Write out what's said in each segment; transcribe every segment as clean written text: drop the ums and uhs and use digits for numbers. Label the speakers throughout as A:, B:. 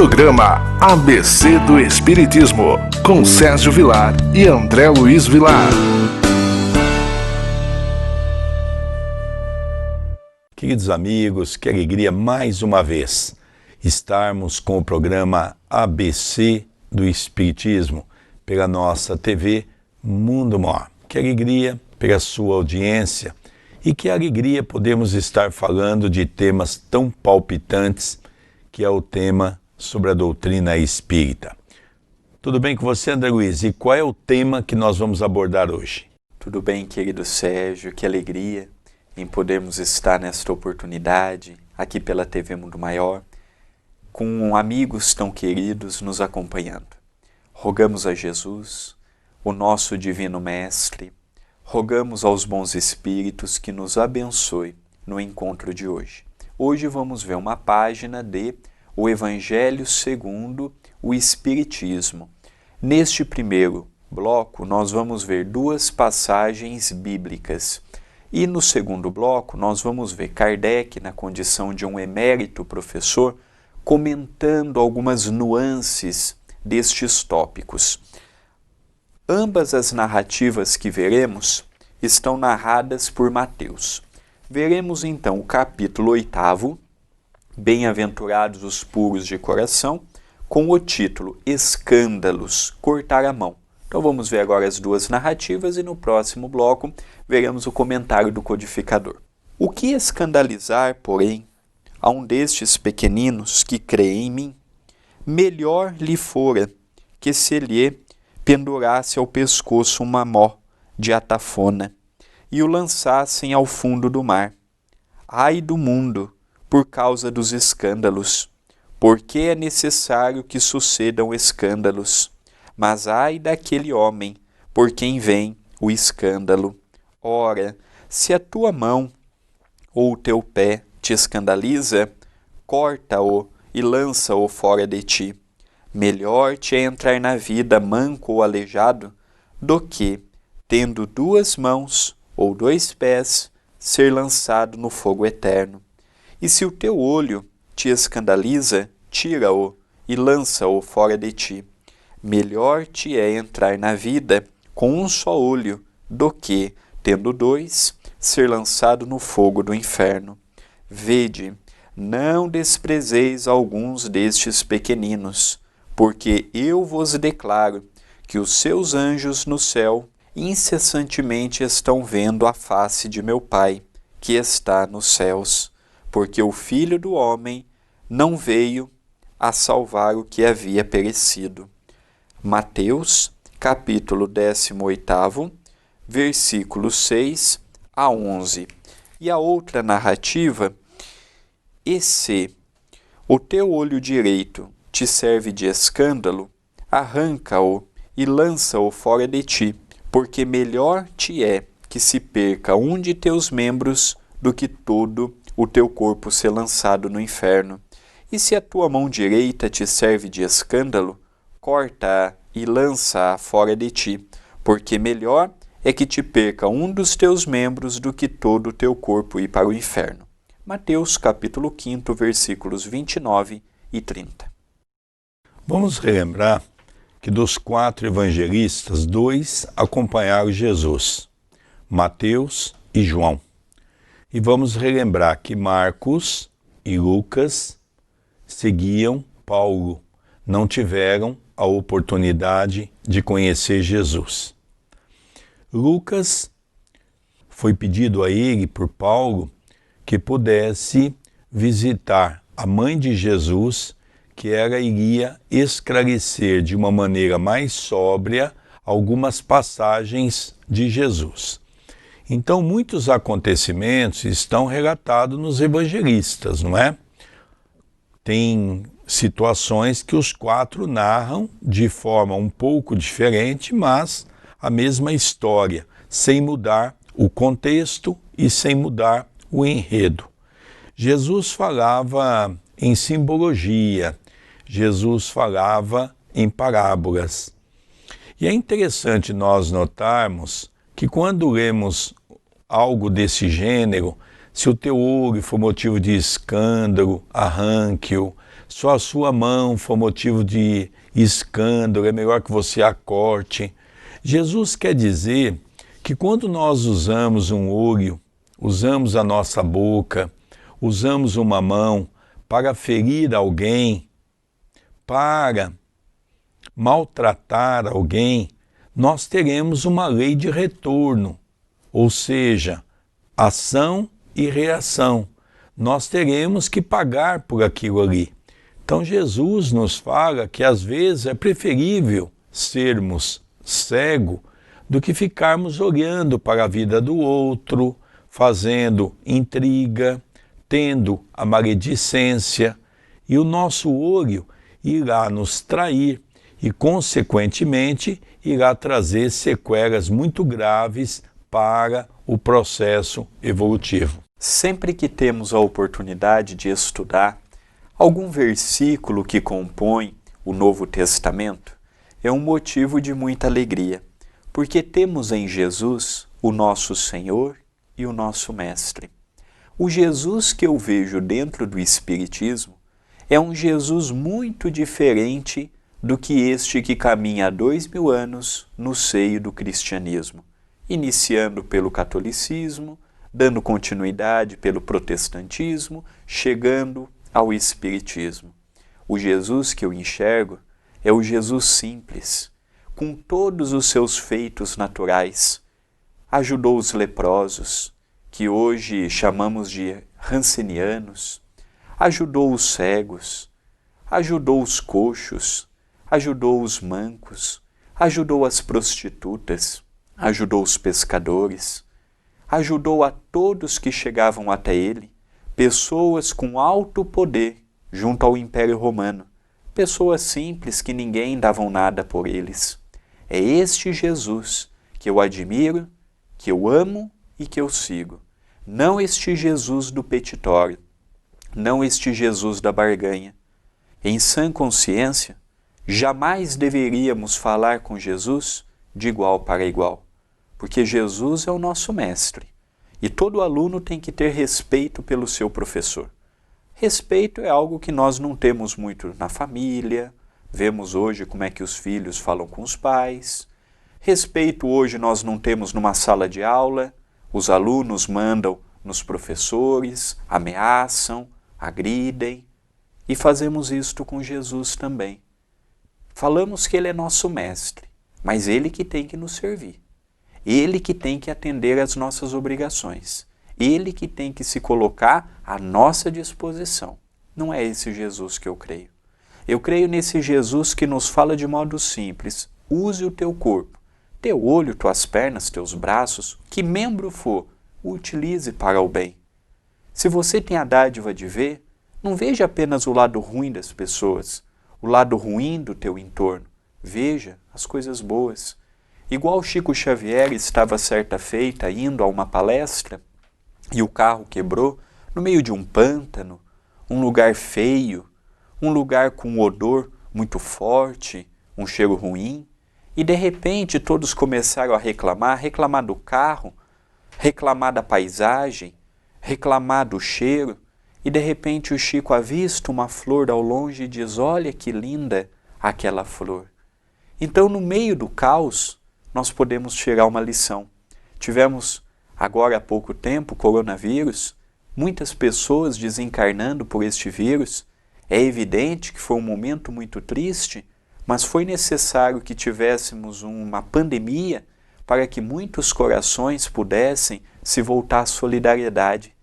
A: Programa ABC do Espiritismo, com Sérgio Vilar e André Luiz Vilar.
B: Queridos amigos, que alegria mais uma vez estarmos com o programa ABC do Espiritismo pela nossa TV Mundo Maior. Que alegria pela sua audiência e que alegria podemos estar falando de temas tão palpitantes que é o tema sobre a doutrina espírita. Tudo bem com você, André Luiz? E qual é o tema que nós vamos abordar hoje?
C: Tudo bem, querido Sérgio, que alegria em podermos estar nesta oportunidade aqui pela TV Mundo Maior, com amigos tão queridos nos acompanhando. Rogamos a Jesus, o nosso Divino Mestre, rogamos aos bons espíritos que nos abençoe no encontro de hoje. Hoje vamos ver uma página de O Evangelho segundo o Espiritismo. Neste primeiro bloco, nós vamos ver duas passagens bíblicas. E no segundo bloco, nós vamos ver Kardec, na condição de um emérito professor, comentando algumas nuances destes tópicos. Ambas as narrativas que veremos estão narradas por Mateus. Veremos então o capítulo 8º, Bem-aventurados os puros de coração, com o título Escândalos, cortar a mão. Então vamos ver agora as duas narrativas e no próximo bloco veremos o comentário do codificador. O que escandalizar, porém, a um destes pequeninos que crê em mim, melhor lhe fora que se lhe pendurasse ao pescoço uma mó de atafona e o lançassem ao fundo do mar. Ai do mundo, por causa dos escândalos, porque é necessário que sucedam escândalos, mas ai daquele homem por quem vem o escândalo. Ora, se a tua mão ou o teu pé te escandaliza, corta-o e lança-o fora de ti. Melhor te é entrar na vida manco ou aleijado, do que, tendo duas mãos ou dois pés, ser lançado no fogo eterno. E se o teu olho te escandaliza, tira-o e lança-o fora de ti. Melhor te é entrar na vida com um só olho, do que, tendo dois, ser lançado no fogo do inferno. Vede, não desprezeis alguns destes pequeninos, porque eu vos declaro que os seus anjos no céu incessantemente estão vendo a face de meu Pai, que está nos céus, porque o Filho do Homem não veio a salvar o que havia perecido. Mateus, capítulo 18, versículos 6 a 11. E a outra narrativa, e se o teu olho direito te serve de escândalo, arranca-o e lança-o fora de ti, porque melhor te é que se perca um de teus membros do que todo o teu corpo ser lançado no inferno. E se a tua mão direita te serve de escândalo, corta-a e lança-a fora de ti, porque melhor é que te perca um dos teus membros do que todo o teu corpo ir para o inferno. Mateus capítulo 5, versículos 29 e 30.
B: Vamos relembrar que dos 4 evangelistas, 2 acompanharam Jesus, Mateus e João. E vamos relembrar que Marcos e Lucas seguiam Paulo, não tiveram a oportunidade de conhecer Jesus. Lucas foi pedido a ele por Paulo que pudesse visitar a mãe de Jesus, que iria esclarecer de uma maneira mais sóbria algumas passagens de Jesus. Então, muitos acontecimentos estão relatados nos evangelistas, não é? Tem situações que os 4 narram de forma um pouco diferente, mas a mesma história, sem mudar o contexto e sem mudar o enredo. Jesus falava em simbologia, Jesus falava em parábolas. E é interessante nós notarmos que quando lemos algo desse gênero, se o teu olho for motivo de escândalo, arranque-o. Se a sua mão for motivo de escândalo, é melhor que você a corte. Jesus quer dizer que quando nós usamos um olho, usamos a nossa boca, usamos uma mão para ferir alguém, para maltratar alguém, nós teremos uma lei de retorno, ou seja, ação e reação. Nós teremos que pagar por aquilo ali. Então Jesus nos fala que às vezes é preferível sermos cegos do que ficarmos olhando para a vida do outro, fazendo intriga, tendo a maledicência, e o nosso olho irá nos trair e, consequentemente, irá trazer sequelas muito graves para o processo evolutivo.
C: Sempre que temos a oportunidade de estudar algum versículo que compõe o Novo Testamento, é um motivo de muita alegria, porque temos em Jesus o nosso Senhor e o nosso Mestre. O Jesus que eu vejo dentro do Espiritismo é um Jesus muito diferente do que este que caminha há 2000 anos no seio do cristianismo, iniciando pelo catolicismo, dando continuidade pelo protestantismo, chegando ao Espiritismo. O Jesus que eu enxergo é o Jesus simples, com todos os seus feitos naturais. Ajudou os leprosos, que hoje chamamos de rancenianos, ajudou os cegos, ajudou os coxos, ajudou os mancos, ajudou as prostitutas, ajudou os pescadores, ajudou a todos que chegavam até ele, pessoas com alto poder junto ao Império Romano, pessoas simples que ninguém davam nada por eles. É este Jesus que eu admiro, que eu amo e que eu sigo. Não este Jesus do petitório, não este Jesus da barganha. Em sã consciência, jamais deveríamos falar com Jesus de igual para igual, porque Jesus é o nosso mestre e todo aluno tem que ter respeito pelo seu professor. Respeito é algo que nós não temos muito na família, vemos hoje como é que os filhos falam com os pais. Respeito hoje nós não temos numa sala de aula, os alunos mandam nos professores, ameaçam, agridem, e fazemos isto com Jesus também. Falamos que ele é nosso mestre, mas ele que tem que nos servir. Ele que tem que atender às nossas obrigações. Ele que tem que se colocar à nossa disposição. Não é esse Jesus que eu creio. Eu creio nesse Jesus que nos fala de modo simples. Use o teu corpo, teu olho, tuas pernas, teus braços, que membro for, o utilize para o bem. Se você tem a dádiva de ver, não veja apenas o lado ruim das pessoas, o lado ruim do teu entorno. Veja as coisas boas. Igual Chico Xavier estava certa feita indo a uma palestra e o carro quebrou no meio de um pântano, um lugar feio, um lugar com um odor muito forte, um cheiro ruim, e de repente todos começaram a reclamar do carro, reclamar da paisagem, reclamar do cheiro, e de repente o Chico avista uma flor ao longe e diz: olha que linda aquela flor. Então, no meio do caos, nós podemos tirar uma lição. Tivemos, agora há pouco tempo, coronavírus, muitas pessoas desencarnando por este vírus. É evidente que foi um momento muito triste, mas foi necessário que tivéssemos uma pandemia para que muitos corações pudessem se voltar à solidariedade.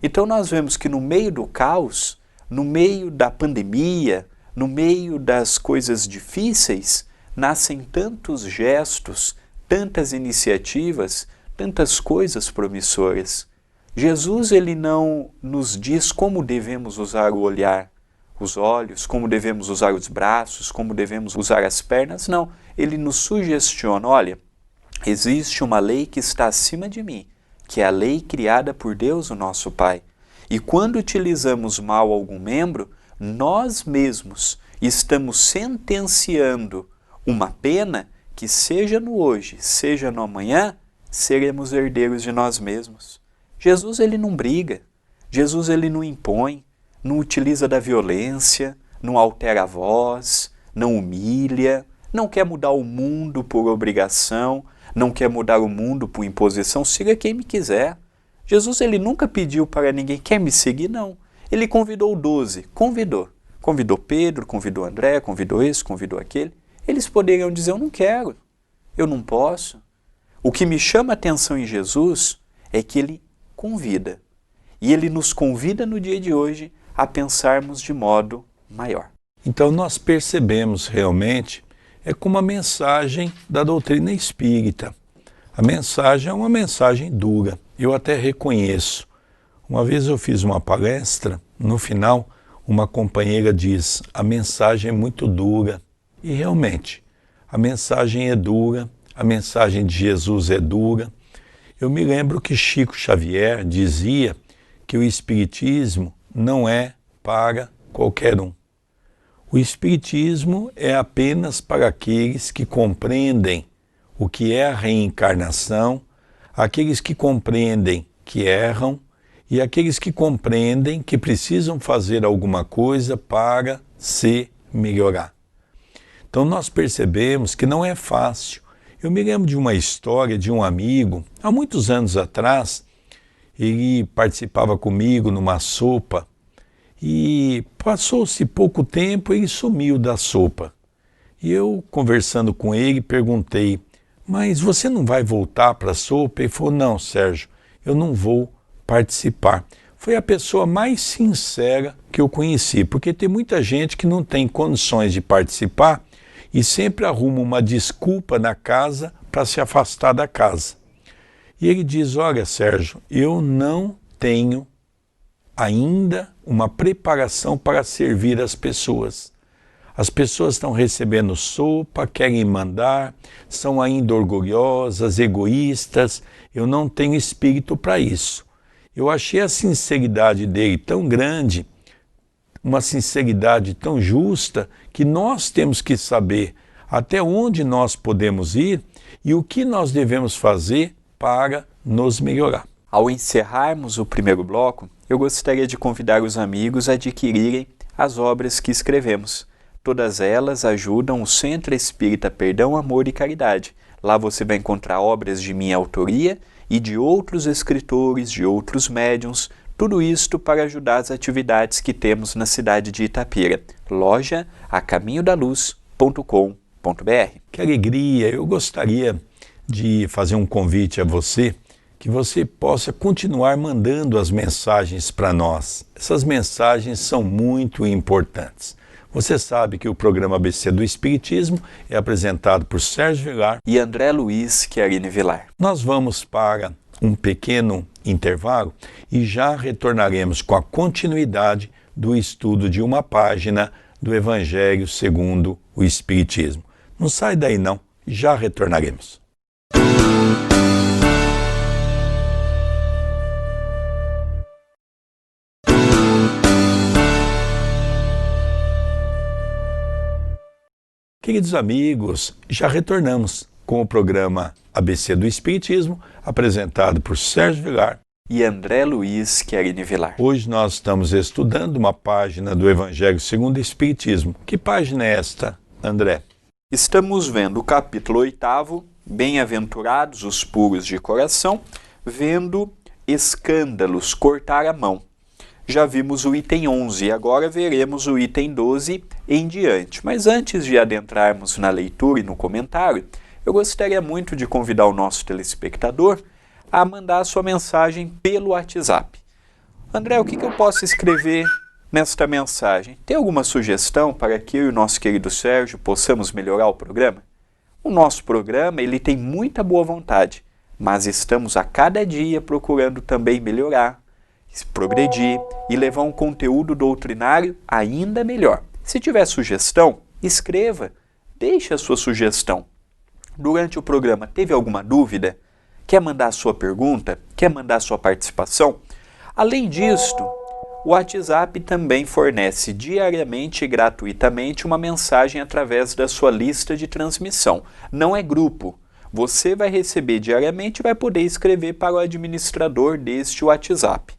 C: Então nós vemos que no meio do caos, no meio da pandemia, no meio das coisas difíceis, nascem tantos gestos, tantas iniciativas, tantas coisas promissoras. Jesus, ele não nos diz como devemos usar o olhar, os olhos, como devemos usar os braços, como devemos usar as pernas, não. Ele nos sugestiona: olha, existe uma lei que está acima de mim, que é a lei criada por Deus, o nosso Pai. E quando utilizamos mal algum membro, nós mesmos estamos sentenciando uma pena que, seja no hoje, seja no amanhã, seremos herdeiros de nós mesmos. Jesus, ele não briga. Jesus, ele não impõe, não utiliza da violência, não altera a voz, não humilha, não quer mudar o mundo por obrigação, não quer mudar o mundo por imposição. Siga quem me quiser. Jesus, ele nunca pediu para ninguém, quer me seguir? Não. Ele convidou 12, convidou. Convidou Pedro, convidou André, convidou esse, convidou aquele. Eles poderiam dizer, eu não quero, eu não posso. O que me chama a atenção em Jesus é que ele convida. E ele nos convida no dia de hoje a pensarmos de modo maior.
B: Então nós percebemos realmente, é como a mensagem da doutrina espírita. A mensagem é uma mensagem dura. Eu até reconheço. Uma vez eu fiz uma palestra, no final, uma companheira diz, a mensagem é muito dura. E realmente, a mensagem é dura, a mensagem de Jesus é dura. Eu me lembro que Chico Xavier dizia que o Espiritismo não é para qualquer um. O Espiritismo é apenas para aqueles que compreendem o que é a reencarnação, aqueles que compreendem que erram e aqueles que compreendem que precisam fazer alguma coisa para se melhorar. Então nós percebemos que não é fácil. Eu me lembro de uma história de um amigo, há muitos anos atrás, ele participava comigo numa sopa e passou-se pouco tempo e ele sumiu da sopa. E eu, conversando com ele, perguntei, mas você não vai voltar para a sopa? Ele falou, não, Sérgio, eu não vou participar. Foi a pessoa mais sincera que eu conheci, porque tem muita gente que não tem condições de participar e sempre arruma uma desculpa na casa para se afastar da casa. E ele diz, olha, Sérgio, eu não tenho ainda uma preparação para servir as pessoas. As pessoas estão recebendo sopa, querem mandar, são ainda orgulhosas, egoístas, eu não tenho espírito para isso. Eu achei a sinceridade dele tão grande, uma sinceridade tão justa, que nós temos que saber até onde nós podemos ir e o que nós devemos fazer para nos melhorar.
C: Ao encerrarmos o primeiro bloco, eu gostaria de convidar os amigos a adquirirem as obras que escrevemos. Todas elas ajudam o Centro Espírita Perdão, Amor e Caridade. Lá você vai encontrar obras de minha autoria e de outros escritores, de outros médiuns, tudo isto para ajudar as atividades que temos na cidade de Itapira. Loja acaminhodaluz.com.br.
B: Que alegria! Eu gostaria de fazer um convite a você, que você possa continuar mandando as mensagens para nós. Essas mensagens são muito importantes. Você sabe que o programa ABC do Espiritismo é apresentado por Sérgio Vilar
C: e André Luiz Chiarini Vilar.
B: Nós vamos para um pequeno intervalo e já retornaremos com a continuidade do estudo de uma página do Evangelho segundo o Espiritismo. Não sai daí não, já retornaremos. Queridos amigos, já retornamos com o programa ABC do Espiritismo, apresentado por Sérgio Vilar
C: e André Luiz Chiarini Vilar.
B: Hoje nós estamos estudando uma página do Evangelho segundo o Espiritismo. Que página é esta, André?
C: Estamos vendo o capítulo 8º, Bem-aventurados os puros de coração, vendo escândalos, cortar a mão. Já vimos o item 11 e agora veremos o item 12 em diante. Mas antes de adentrarmos na leitura e no comentário, eu gostaria muito de convidar o nosso telespectador a mandar a sua mensagem pelo WhatsApp. André, o que eu posso escrever nesta mensagem? Tem alguma sugestão para que eu e o nosso querido Sérgio possamos melhorar o programa? O nosso programa ele tem muita boa vontade, mas estamos a cada dia procurando também melhorar, progredir e levar um conteúdo doutrinário ainda melhor. Se tiver sugestão, escreva, deixe a sua sugestão. Durante o programa, teve alguma dúvida? Quer mandar a sua pergunta? Quer mandar a sua participação? Além disto, o WhatsApp também fornece diariamente e gratuitamente uma mensagem através da sua lista de transmissão. Não é grupo. Você vai receber diariamente e vai poder escrever para o administrador deste WhatsApp.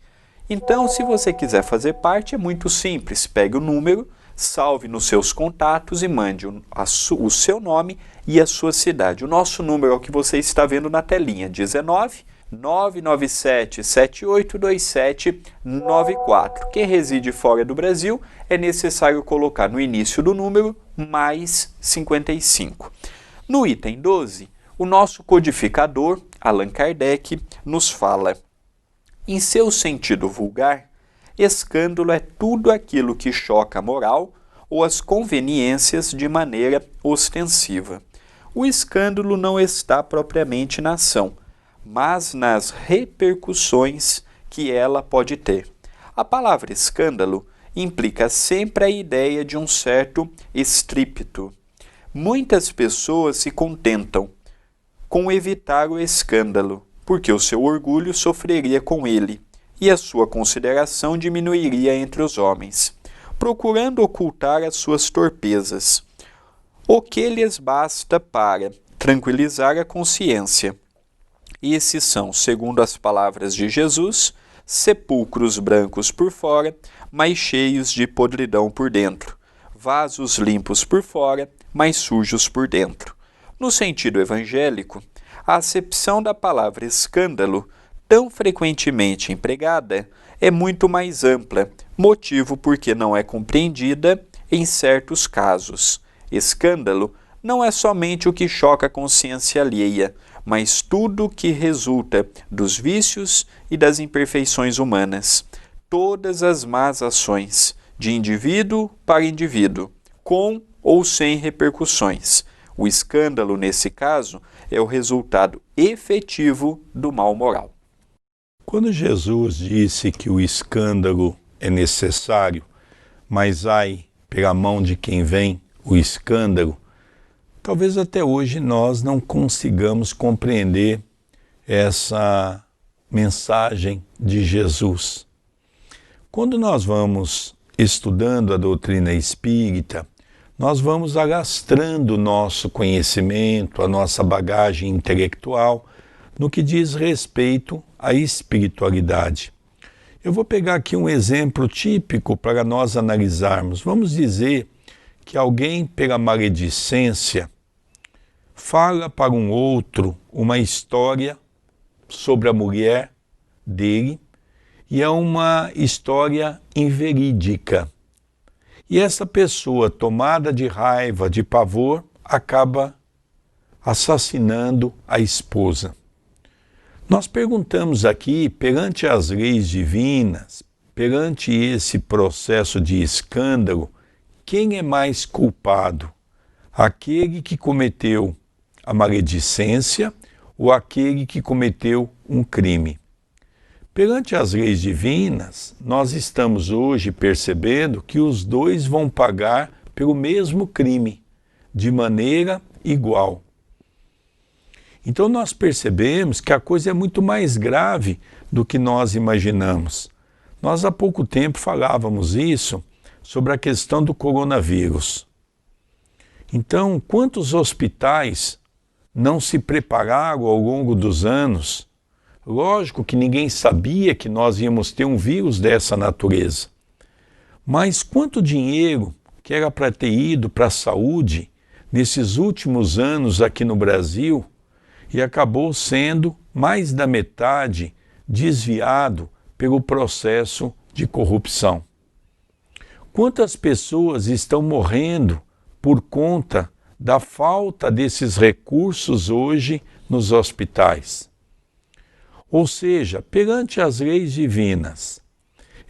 C: Então, se você quiser fazer parte, é muito simples. Pegue o número salve nos seus contatos e mande o seu nome e a sua cidade. O nosso número é o que você está vendo na telinha, 19 997 782794. Quem reside fora do Brasil, é necessário colocar no início do número mais 55. No item 12, o nosso codificador, Allan Kardec, nos fala: em seu sentido vulgar, escândalo é tudo aquilo que choca a moral ou as conveniências de maneira ostensiva. O escândalo não está propriamente na ação, mas nas repercussões que ela pode ter. A palavra escândalo implica sempre a ideia de um certo estrépito. Muitas pessoas se contentam com evitar o escândalo, porque o seu orgulho sofreria com ele e a sua consideração diminuiria entre os homens, procurando ocultar as suas torpezas, o que lhes basta para tranquilizar a consciência. Esses são, segundo as palavras de Jesus, sepulcros brancos por fora, mas cheios de podridão por dentro, vasos limpos por fora, mas sujos por dentro. No sentido evangélico, a acepção da palavra escândalo, tão frequentemente empregada, é muito mais ampla, motivo porque não é compreendida em certos casos. Escândalo não é somente o que choca a consciência alheia, mas tudo o que resulta dos vícios e das imperfeições humanas. Todas as más ações, de indivíduo para indivíduo, com ou sem repercussões. O escândalo, nesse caso, é o resultado efetivo do mal moral.
B: Quando Jesus disse que o escândalo é necessário, mas ai pela mão de quem vem o escândalo, talvez até hoje nós não consigamos compreender essa mensagem de Jesus. Quando nós vamos estudando a doutrina espírita, nós vamos alastrando o nosso conhecimento, a nossa bagagem intelectual, no que diz respeito à espiritualidade. Eu vou pegar aqui um exemplo típico para nós analisarmos. Vamos dizer que alguém, pela maledicência, fala para um outro uma história sobre a mulher dele, e é uma história inverídica. E essa pessoa, tomada de raiva, de pavor, acaba assassinando a esposa. Nós perguntamos aqui, perante as leis divinas, perante esse processo de escândalo, quem é mais culpado? Aquele que cometeu a maledicência ou aquele que cometeu um crime? Perante as leis divinas, nós estamos hoje percebendo que os dois vão pagar pelo mesmo crime, de maneira igual. Então nós percebemos que a coisa é muito mais grave do que nós imaginamos. Nós há pouco tempo falávamos isso sobre a questão do coronavírus. Então, quantos hospitais não se prepararam ao longo dos anos? Lógico que ninguém sabia que nós íamos ter um vírus dessa natureza. Mas quanto dinheiro que era para ter ido para a saúde nesses últimos anos aqui no Brasil e acabou sendo mais da metade desviado pelo processo de corrupção. Quantas pessoas estão morrendo por conta da falta desses recursos hoje nos hospitais? Ou seja, perante as leis divinas,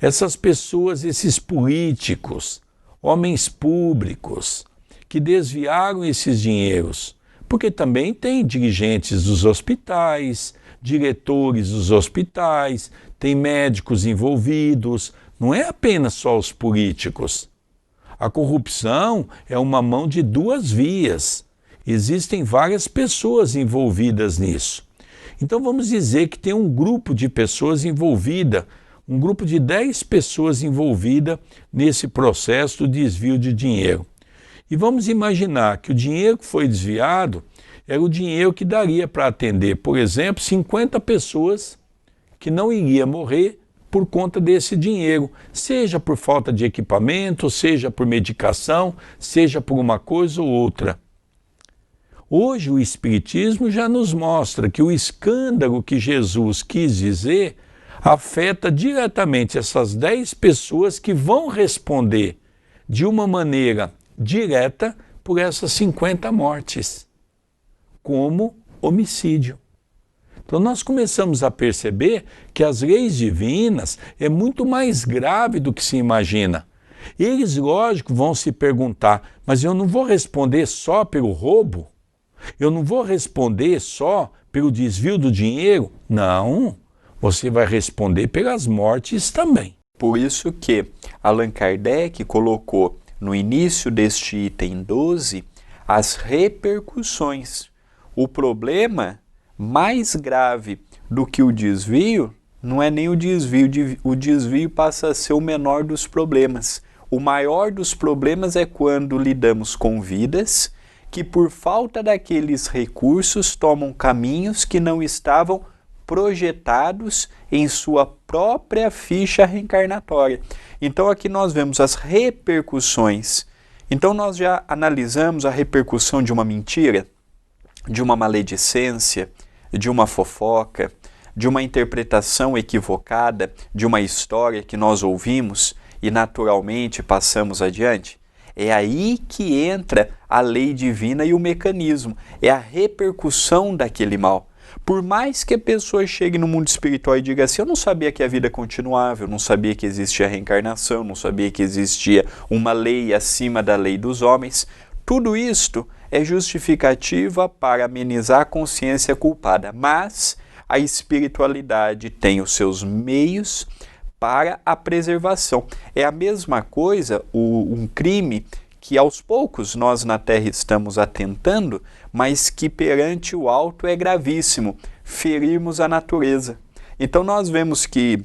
B: essas pessoas, esses políticos, homens públicos, que desviaram esses dinheiros, porque também tem dirigentes dos hospitais, diretores dos hospitais, tem médicos envolvidos, não é apenas só os políticos. A corrupção é uma mão de duas vias. Existem várias pessoas envolvidas nisso. Então vamos dizer que tem um grupo de pessoas envolvida, um grupo de 10 pessoas envolvida nesse processo do desvio de dinheiro. E vamos imaginar que o dinheiro que foi desviado era o dinheiro que daria para atender, por exemplo, 50 pessoas que não iriam morrer por conta desse dinheiro, seja por falta de equipamento, seja por medicação, seja por uma coisa ou outra. Hoje o Espiritismo já nos mostra que o escândalo que Jesus quis dizer afeta diretamente essas 10 pessoas que vão responder de uma maneira direta por essas 50 mortes, como homicídio. Então nós começamos a perceber que as leis divinas é muito mais grave do que se imagina. Eles, lógico, vão se perguntar, mas eu não vou responder só pelo roubo? Eu não vou responder só pelo desvio do dinheiro? Não, você vai responder pelas mortes também.
C: Por isso que Allan Kardec colocou no início deste item 12 as repercussões. O problema mais grave do que o desvio não é nem o desvio passa a ser o menor dos problemas. O maior dos problemas é quando lidamos com vidas que por falta daqueles recursos tomam caminhos que não estavam projetados em sua própria ficha reencarnatória. Então aqui nós vemos as repercussões. Então nós já analisamos a repercussão de uma mentira, de uma maledicência, de uma fofoca, de uma interpretação equivocada de uma história que nós ouvimos e naturalmente passamos adiante. É aí que entra a lei divina e o mecanismo, é a repercussão daquele mal. Por mais que a pessoa chegue no mundo espiritual e diga assim, eu não sabia que a vida continuava, eu não sabia que existia reencarnação, não sabia que existia uma lei acima da lei dos homens, tudo isto é justificativa para amenizar a consciência culpada, mas a espiritualidade tem os seus meios para a preservação. É a mesma coisa, um crime que aos poucos nós na Terra estamos atentando, mas que perante o alto é gravíssimo, ferirmos a natureza. Então nós vemos que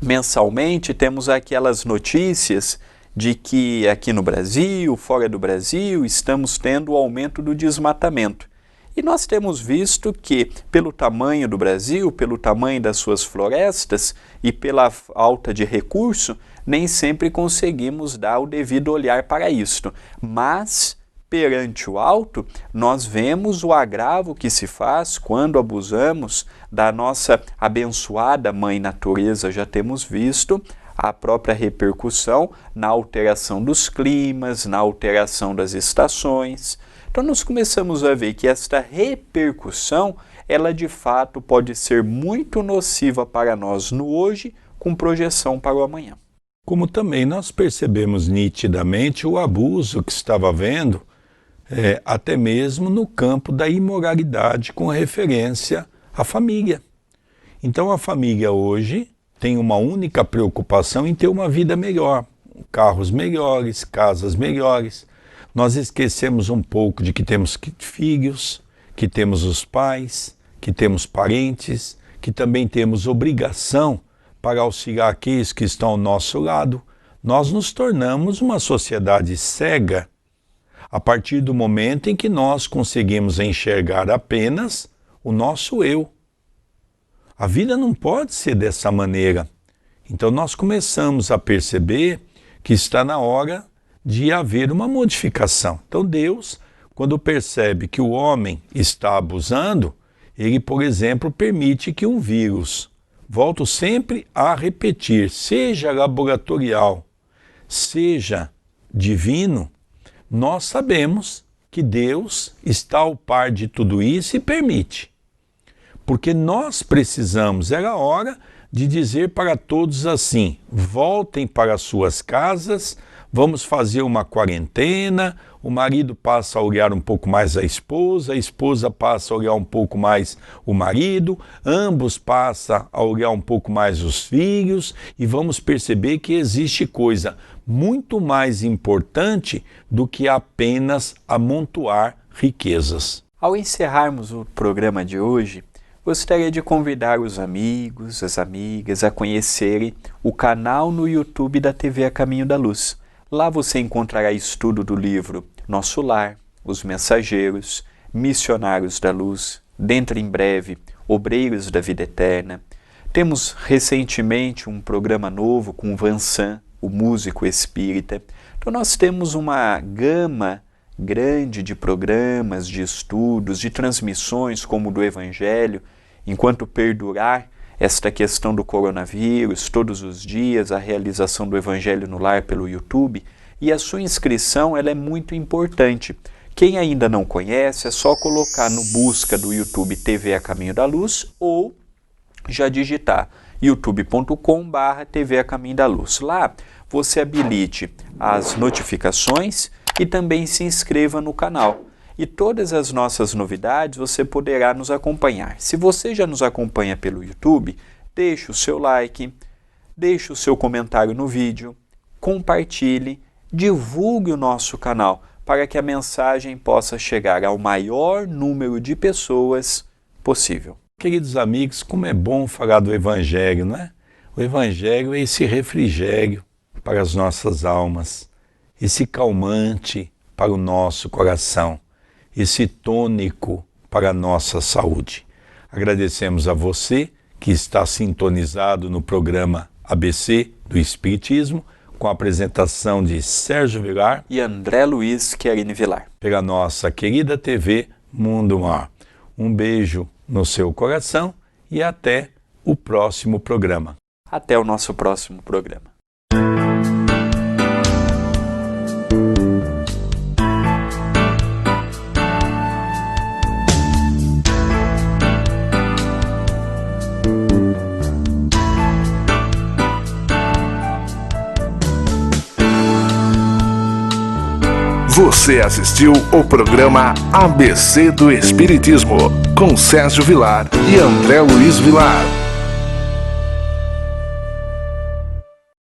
C: mensalmente temos aquelas notícias de que aqui no Brasil, fora do Brasil, estamos tendo o aumento do desmatamento. E nós temos visto que, pelo tamanho do Brasil, pelo tamanho das suas florestas e pela falta de recurso, nem sempre conseguimos dar o devido olhar para isto. Mas, perante o alto, nós vemos o agravo que se faz quando abusamos da nossa abençoada Mãe Natureza. Já temos visto a própria repercussão na alteração dos climas, na alteração das estações. Então nós começamos a ver que esta repercussão, ela de fato pode ser muito nociva para nós no hoje, com projeção para o amanhã.
B: Como também nós percebemos nitidamente o abuso que estava havendo, até mesmo no campo da imoralidade com referência à família. Então a família hoje tem uma única preocupação em ter uma vida melhor, carros melhores, casas melhores. Nós esquecemos um pouco de que temos filhos, que temos os pais, que temos parentes, que também temos obrigação para auxiliar aqueles que estão ao nosso lado. Nós nos tornamos uma sociedade cega a partir do momento em que nós conseguimos enxergar apenas o nosso eu. A vida não pode ser dessa maneira. Então nós começamos a perceber que está na hora de haver uma modificação. Então Deus, quando percebe que o homem está abusando, ele, por exemplo, permite que um vírus, volto sempre a repetir, seja laboratorial, seja divino, nós sabemos que Deus está ao par de tudo isso e permite. Porque nós precisamos, era a hora de dizer para todos assim, voltem para suas casas, vamos fazer uma quarentena, o marido passa a olhar um pouco mais a esposa passa a olhar um pouco mais o marido, ambos passam a olhar um pouco mais os filhos e vamos perceber que existe coisa muito mais importante do que apenas amontoar riquezas.
C: Ao encerrarmos o programa de hoje, gostaria de convidar os amigos, as amigas a conhecerem o canal no YouTube da TV A Caminho da Luz. Lá você encontrará estudo do livro Nosso Lar, Os Mensageiros, Missionários da Luz, dentro em breve, Obreiros da Vida Eterna. Temos recentemente um programa novo com o Vansan, o músico espírita. Então nós temos uma gama grande de programas, de estudos, de transmissões como o do Evangelho, enquanto perdurar esta questão do coronavírus, todos os dias, a realização do Evangelho no Lar pelo YouTube, e a sua inscrição ela é muito importante. Quem ainda não conhece, é só colocar no busca do YouTube TV A Caminho da Luz ou já digitar youtube.com/TV A Caminho da Luz. Lá você habilite as notificações e também se inscreva no canal. E todas as nossas novidades você poderá nos acompanhar. Se você já nos acompanha pelo YouTube, deixe o seu like, deixe o seu comentário no vídeo, compartilhe, divulgue o nosso canal para que a mensagem possa chegar ao maior número de pessoas possível.
B: Queridos amigos, como é bom falar do Evangelho, não é? O Evangelho é esse refrigério para as nossas almas, esse calmante para o nosso coração, esse tônico para a nossa saúde. Agradecemos a você que está sintonizado no programa ABC do Espiritismo, com a apresentação de Sérgio Vilar
C: e André Luiz Querini Vilar.
B: Pela nossa querida TV Mundo Mar. Um beijo no seu coração e até o próximo programa.
C: Até o nosso próximo programa.
A: Você assistiu o programa ABC do Espiritismo, com Sérgio Vilar e André Luiz Vilar.